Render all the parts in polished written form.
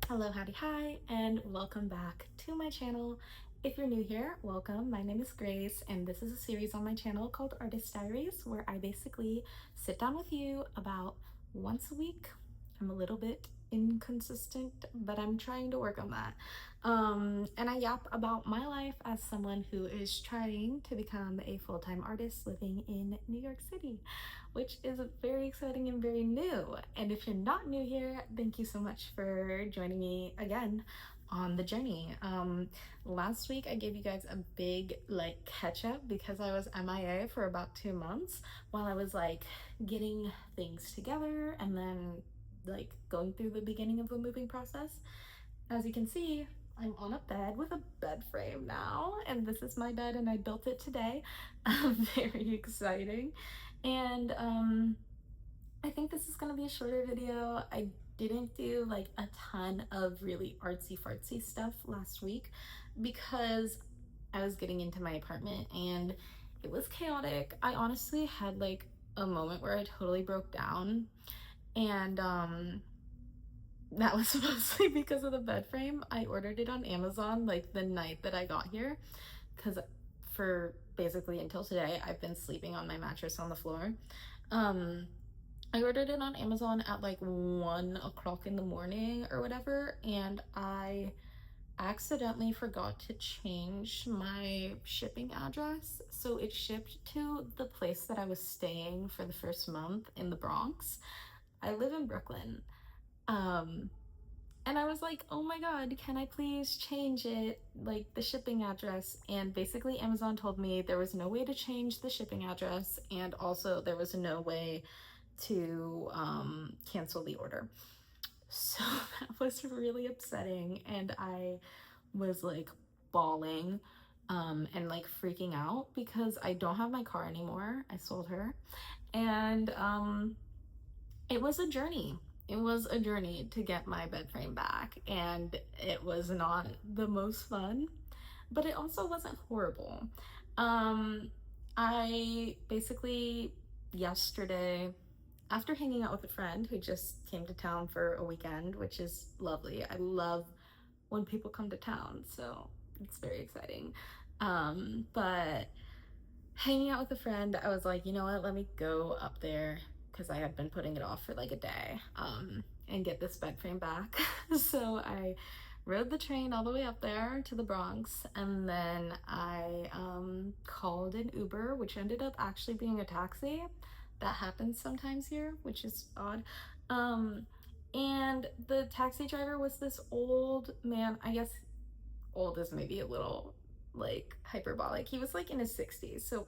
Hello, howdy, hi, and welcome back to my channel. If you're new here, welcome. My name is Grace, and this is a series on my channel called Artist Diaries, where I basically sit down with you about once a week. I'm a little bit inconsistent, but I'm trying to work on that. And I yap about my life as someone who is trying to become a full-time artist living in New York City, which is very exciting and very new. And if you're not new here, thank you so much for joining me again on the journey. Last week I gave you guys a big catch up because I was MIA for about 2 months while I was getting things together and then going through the beginning of the moving process. As you can see, I'm on a bed with a bed frame now, and this is my bed and I built it today. Very exciting. And I think this is gonna be a shorter video. I didn't do like a ton of really artsy fartsy stuff last week because I was getting into my apartment and it was chaotic. I honestly had like a moment where I totally broke down, and that was mostly because of the bed frame. I ordered it on Amazon like the night that I got here because for basically until today I've been sleeping on my mattress on the floor. I ordered it on Amazon at like 1 o'clock in the morning or whatever, and I accidentally forgot to change my shipping address. So it shipped to the place that I was staying for the first month in the Bronx. I live in Brooklyn. Um, and I was like, oh my God, can I please change it, like the shipping address? And basically Amazon told me there was no way to change the shipping address, and also there was no way to cancel the order. So that was really upsetting, and I was like bawling and like freaking out because I don't have my car anymore. I sold her, and it was a journey. It was a journey to get my bed frame back, and it was not the most fun, but it also wasn't horrible. Um, I basically yesterday, after hanging out with a friend who just came to town for a weekend, which is lovely. I love when people come to town, so it's very exciting. But hanging out with a friend, I was like, you know what, let me go up there because I had been putting it off for like a day and get this bed frame back. So I rode the train all the way up there to the Bronx, and then I called an Uber, which ended up actually being a taxi. That happens sometimes here, which is odd. And the taxi driver was this old man. I guess old is maybe a little like hyperbolic. He was like in his 60s, so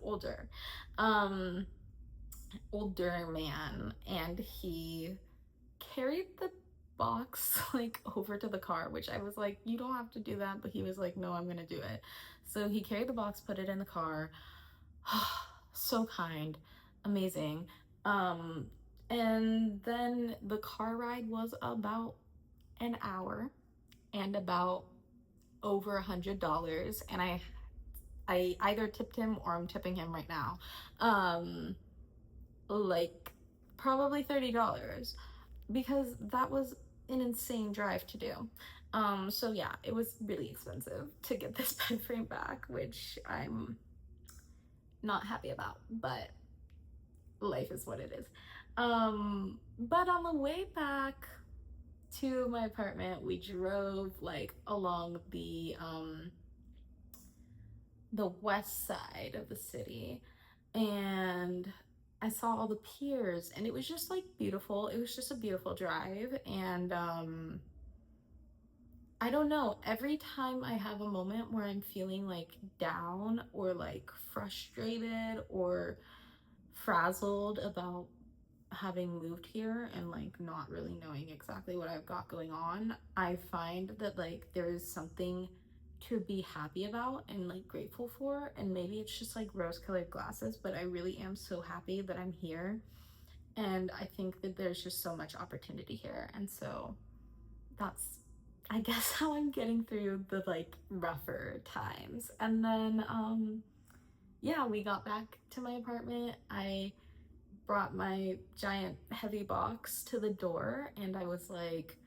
um older man, and he carried the box like over to the car, which I was like, you don't have to do that, but he was like, no, I'm gonna do it. So he carried the box, put it in the car. So kind, amazing. And then the car ride was about an hour and about over $100, and I either tipped him or I'm tipping him right now. Like probably $30 because that was an insane drive to do. So yeah, it was really expensive to get this bed frame back, which I'm not happy about, but life is what it is. But on the way back to my apartment, we drove like along the west side of the city, and I saw all the piers, and it was just like beautiful. It was just a beautiful drive, and I don't know, every time I have a moment where I'm feeling like down or like frustrated or frazzled about having moved here and like not really knowing exactly what I've got going on, I find that like there is something to be happy about and like grateful for. And maybe it's just like rose-colored glasses, but I really am so happy that I'm here. And I think that there's just so much opportunity here. And so that's, I guess, how I'm getting through the like rougher times. And then yeah, we got back to my apartment. I brought my giant heavy box to the door, and I was like,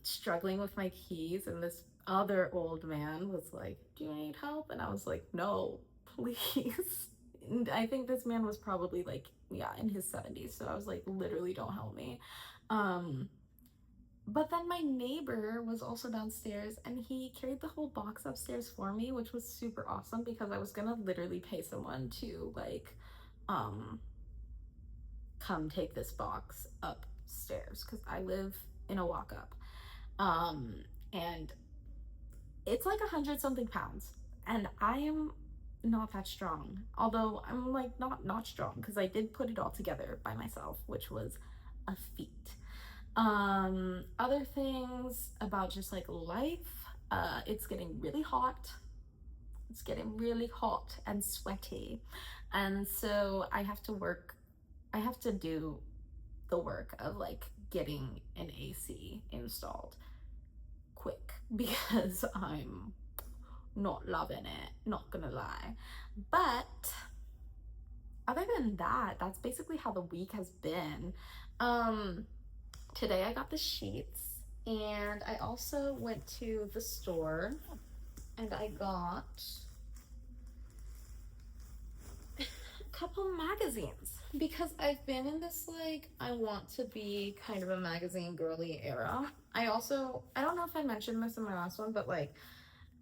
struggling with my keys, and this other old man was like, "Do you need help?" And I was like, "No, please." And I think this man was probably like, yeah, in his 70s. So I was like, literally, don't help me. Um, but then my neighbor was also downstairs and he carried the whole box upstairs for me, which was super awesome because I was gonna literally pay someone to like um come take this box upstairs because I live in a walk up. Um and it's like 100 something pounds. And I am not that strong. Although I'm like not strong because I did put it all together by myself, which was a feat. Other things about just like life, it's getting really hot. It's getting really hot and sweaty. And so I have to do the work of like getting an AC installed quick because I'm not loving it, not gonna lie. But other than that, that's basically how the week has been. Um, Today I got the sheets, and I also went to the store and I got a couple magazines because I've been in this like I want to be kind of a magazine girly era. I don't know if I mentioned this in my last one, but like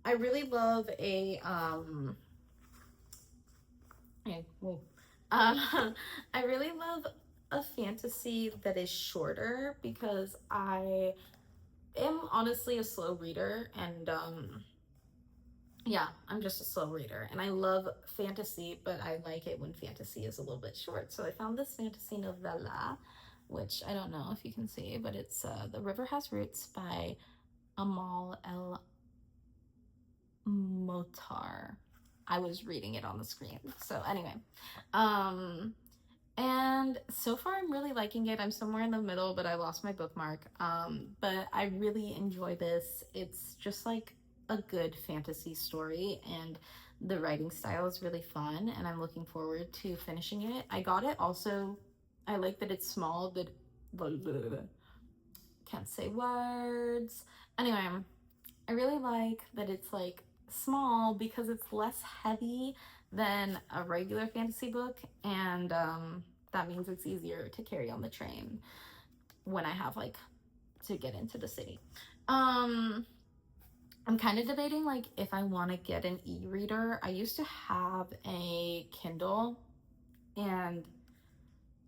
I really love a okay, well, I really love a fantasy that is shorter because I am honestly a slow reader, and yeah, I'm just a slow reader, and I love fantasy, but I like it when fantasy is a little bit short. So I found this fantasy novella, which I don't know if you can see, but it's The River Has Roots by Amal El Motar. I was reading it on the screen. So anyway, um, and so far I'm really liking it. I'm somewhere in the middle, but I lost my bookmark. But I really enjoy this. It's just like a good fantasy story, and the writing style is really fun, and I'm looking forward to finishing it. I got it also. I like that it's small, but can't say words. Anyway, I really like that it's like small because it's less heavy than a regular fantasy book, and that means it's easier to carry on the train when I have like to get into the city. Um, I'm kind of debating like if I want to get an e-reader. I used to have a Kindle, and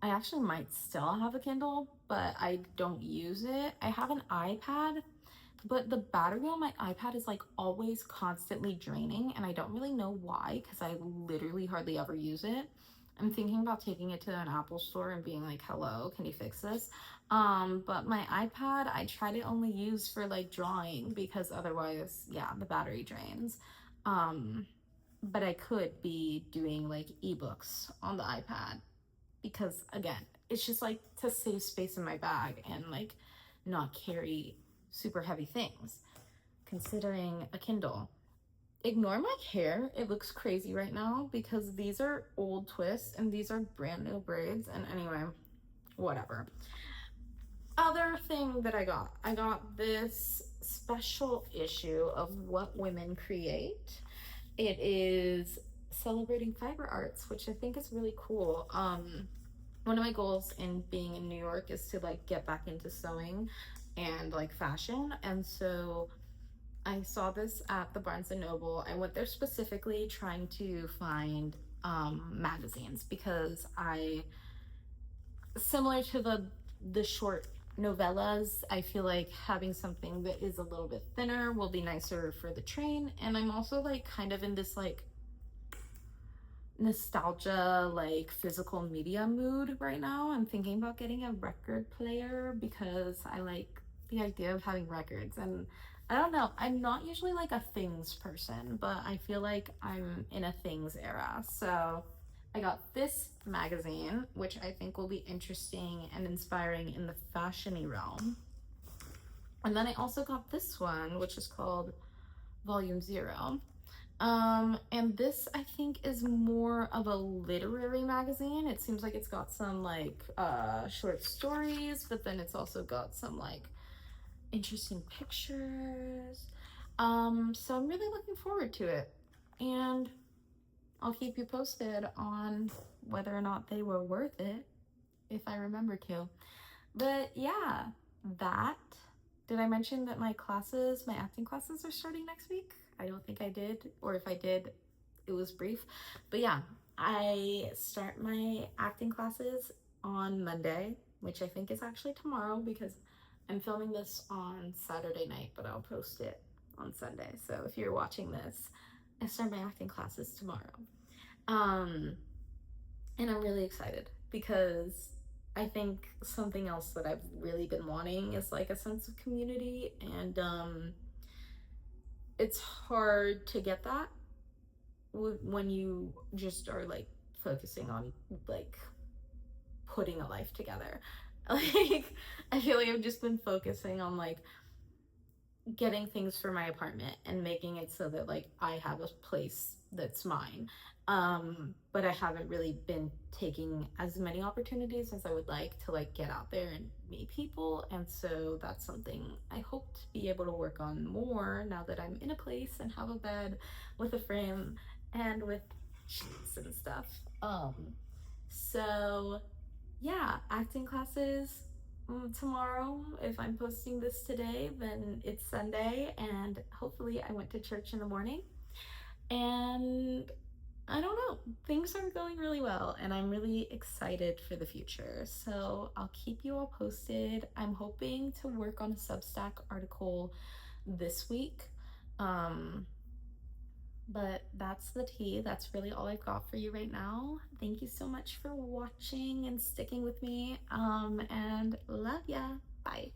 I actually might still have a Kindle, but I don't use it. I have an iPad, but the battery on my iPad is like always constantly draining, and I don't really know why because I literally hardly ever use it. I'm thinking about taking it to an Apple store and being like, "Hello, can you fix this?" But my iPad, I try to only use for like drawing because otherwise, yeah, the battery drains. Um, but I could be doing like ebooks on the iPad because again, it's just like to save space in my bag and like not carry super heavy things. Considering a Kindle. Ignore my hair. It looks crazy right now because these are old twists and these are brand new braids. And anyway, whatever. Other thing that I got this special issue of What Women Create. It is celebrating fiber arts, which I think is really cool. One of my goals in being in New York is to like get back into sewing and like fashion, and so I saw this at the Barnes and Noble. I went there specifically trying to find magazines because I, similar to the short novellas, I feel like having something that is a little bit thinner will be nicer for the train. And I'm also like kind of in this like nostalgia, like physical media mood right now. I'm thinking about getting a record player because I like the idea of having records. And I don't know, I'm not usually like a things person, but I feel like I'm in a things era. So I got this magazine, which I think will be interesting and inspiring in the fashiony realm. And then I also got this one, which is called Volume Zero. And this I think is more of a literary magazine. It seems like it's got some like short stories, but then it's also got some like interesting pictures. So I'm really looking forward to it. And I'll keep you posted on whether or not they were worth it, if I remember to. But yeah, that. Did I mention that my acting classes are starting next week? I don't think I did, or if I did, it was brief. But yeah, I start my acting classes on Monday, which I think is actually tomorrow because I'm filming this on Saturday night, but I'll post it on Sunday. So if you're watching this, I start my acting classes tomorrow. Um, and I'm really excited because I think something else that I've really been wanting is like a sense of community, and it's hard to get that when you just are like focusing on like putting a life together. Like I feel like I've just been focusing on like getting things for my apartment and making it so that like I have a place that's mine. But I haven't really been taking as many opportunities as I would like to like get out there and meet people. And so that's something I hope to be able to work on more now that I'm in a place and have a bed with a frame and with sheets and stuff. So yeah, acting classes tomorrow. If I'm posting this today, then it's Sunday, and hopefully I went to church in the morning. And I don't know, things are going really well, and I'm really excited for the future. So I'll keep you all posted. I'm hoping to work on a Substack article this week. But that's the tea. That's really all I've got for you right now. Thank you so much for watching and sticking with me. And love ya. Bye.